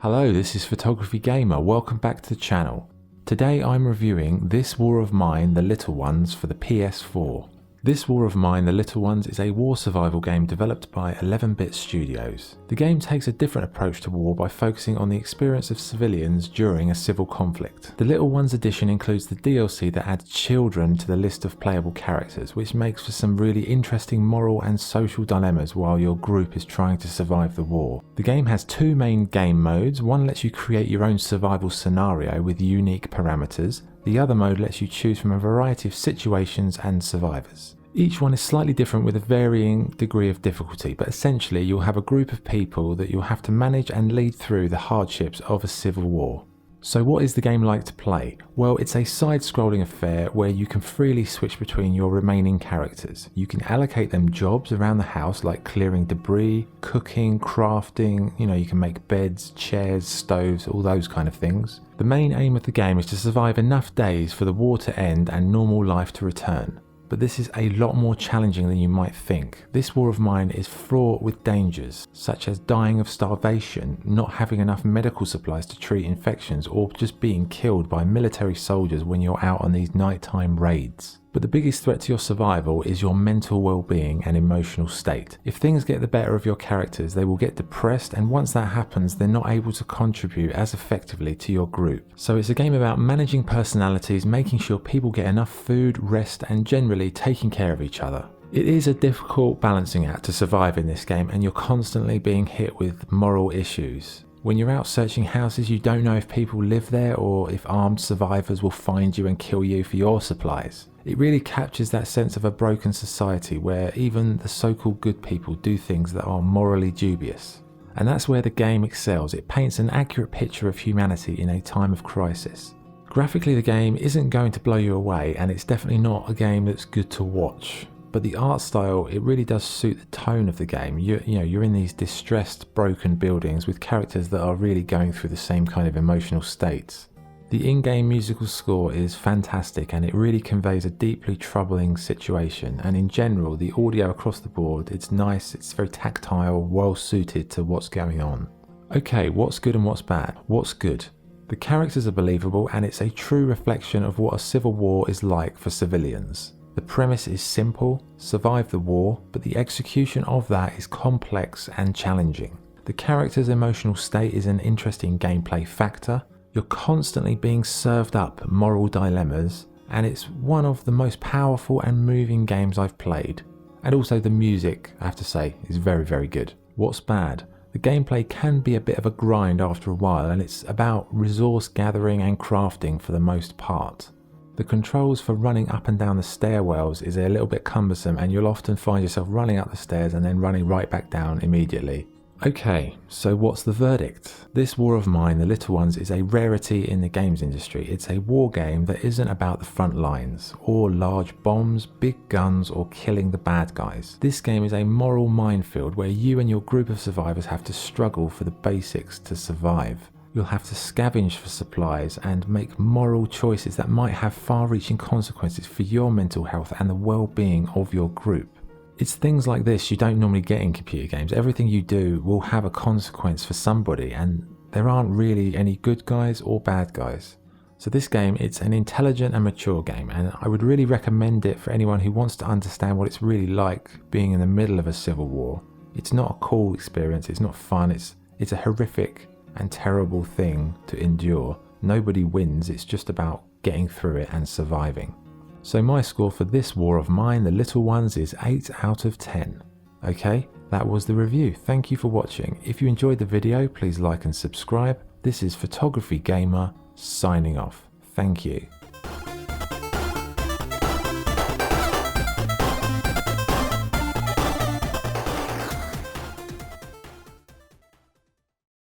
Hello, this is Photography Gamer, welcome back to the channel. Today I'm reviewing This War of Mine, The Little Ones for the PS4. This War of Mine, The Little Ones is a war survival game developed by 11-bit studios. The game takes a different approach to war by focusing on the experience of civilians during a civil conflict. The Little Ones edition includes the DLC that adds children to the list of playable characters, which makes for some really interesting moral and social dilemmas while your group is trying to survive the war. The game has two main game modes. One lets you create your own survival scenario with unique parameters. The other mode lets you choose from a variety of situations and survivors. Each one is slightly different with a varying degree of difficulty, but essentially you'll have a group of people that you'll have to manage and lead through the hardships of a civil war. So what is the game like to play? Well, it's a side-scrolling affair where you can freely switch between your remaining characters. You can allocate them jobs around the house like clearing debris, cooking, crafting, you can make beds, chairs, stoves, all those kind of things. The main aim of the game is to survive enough days for the war to end and normal life to return. But this is a lot more challenging than you might think. This war of mine is fraught with dangers, such as dying of starvation, not having enough medical supplies to treat infections, or just being killed by military soldiers when you're out on these nighttime raids. But the biggest threat to your survival is your mental well-being and emotional state. If things get the better of your characters, they will get depressed, and once that happens, they're not able to contribute as effectively to your group. So it's a game about managing personalities, making sure people get enough food, rest, and generally taking care of each other. It is a difficult balancing act to survive in this game, and you're constantly being hit with moral issues. When you're out searching houses, you don't know if people live there or if armed survivors will find you and kill you for your supplies. It really captures that sense of a broken society where even the so-called good people do things that are morally dubious. And that's where the game excels. It paints an accurate picture of humanity in a time of crisis. Graphically, the game isn't going to blow you away, and it's definitely not a game that's good to watch. But the art style, it really does suit the tone of the game. You're in these distressed, broken buildings with characters that are really going through the same kind of emotional states. The in-game musical score is fantastic, and it really conveys a deeply troubling situation. And in general, the audio across the board, it's nice, it's very tactile, well suited to what's going on. Okay, what's good and what's bad? What's good? The characters are believable, and it's a true reflection of what a civil war is like for civilians. The premise is simple, survive the war, but the execution of that is complex and challenging. The character's emotional state is an interesting gameplay factor. You're constantly being served up moral dilemmas, and it's one of the most powerful and moving games I've played. And also the music, I have to say, is very, very good. What's bad? The gameplay can be a bit of a grind after a while, and it's about resource gathering and crafting for the most part. The controls for running up and down the stairwells is a little bit cumbersome, and you'll often find yourself running up the stairs and then running right back down immediately. Okay, so what's the verdict? This War of Mine, The Little Ones is a rarity in the games industry. It's a war game that isn't about the front lines, or large bombs, big guns, or killing the bad guys. This game is a moral minefield where you and your group of survivors have to struggle for the basics to survive. You'll have to scavenge for supplies and make moral choices that might have far-reaching consequences for your mental health and the well-being of your group. It's things like this you don't normally get in computer games. Everything you do will have a consequence for somebody, and there aren't really any good guys or bad guys. So this game, it's an intelligent and mature game, and I would really recommend it for anyone who wants to understand what it's really like being in the middle of a civil war. It's not a cool experience, it's not fun, it's a horrific and terrible thing to endure. Nobody wins, it's just about getting through it and surviving. So my score for this War of Mine, The Little Ones, is 8 out of 10. Okay, that was the review. Thank you for watching. If you enjoyed the video, please like and subscribe. This is Photography Gamer, signing off. Thank you.